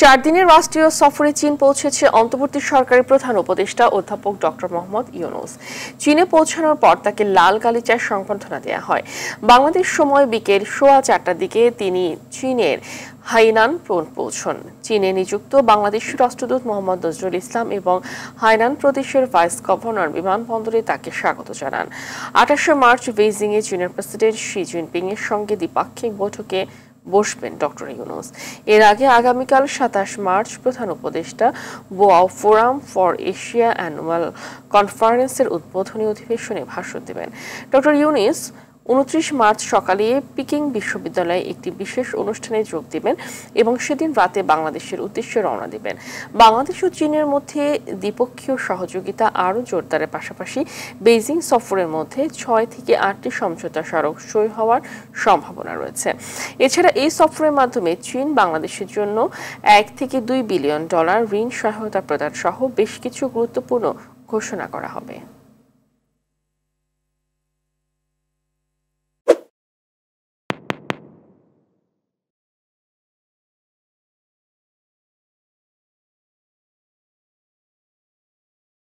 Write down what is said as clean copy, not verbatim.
4 দিনের রাষ্ট্রীয় সফরে চীন পৌঁছেছে অন্তর্বর্তী সরকারের প্রধান উপদেষ্টা অধ্যাপক ডক্টর মোহাম্মদ ইউনূস। চীনে পৌঁছানোর পর তাকে লাল গালিচায় সংবর্ধনা দেওয়া হয়। বাংলাদেশ সময় বিকেল 4:15টার দিকে তিনি চীনের হাইনান পৌঁছন। চীনে নিযুক্ত বাংলাদেশের রাষ্ট্রদূত মোহাম্মদ নজরুল ইসলাম এবং হাইনান প্রদেশের ভাইস গভর্নর বিমানবন্দরে তাকে স্বাগত জানান। 28শে মার্চ বেইজিংয়ে চীনের প্রেসিডেন্ট শি জিনপিং এর সঙ্গে দ্বিপাক্ষিক বৈঠকে বসবেন ডক্টর ইউনূস। এর আগে আগামীকাল 27 মার্চ প্রধান উপদেষ্টা Boao forum for Asia annual কনফারেন্সের উদ্বোধনী অধিবেশনে ভাষণ দেবেন। ডক্টর ইউনূস 29 মার্চ সকালে পিকিং বিশ্ববিদ্যালয়ে একটি বিশেষ অনুষ্ঠানে যোগ দেবেন এবং সেদিন রাতে বাংলাদেশের উদ্দেশ্যে রওনা দেবেন। বাংলাদেশ ও চীনের মধ্যে দ্বিপক্ষীয় সহযোগিতা আরও জোরদারের পাশাপাশি বেইজিং সফরের মধ্যে 6 থেকে 8টি সমঝোতা স্মারক সই হওয়ার সম্ভাবনা রয়েছে। এছাড়া এই সফরের মাধ্যমে চীন বাংলাদেশের জন্য $1 থেকে $2 বিলিয়ন ঋণ সহায়তা প্রদান সহ বেশ কিছু গুরুত্বপূর্ণ ঘোষণা করা হবে।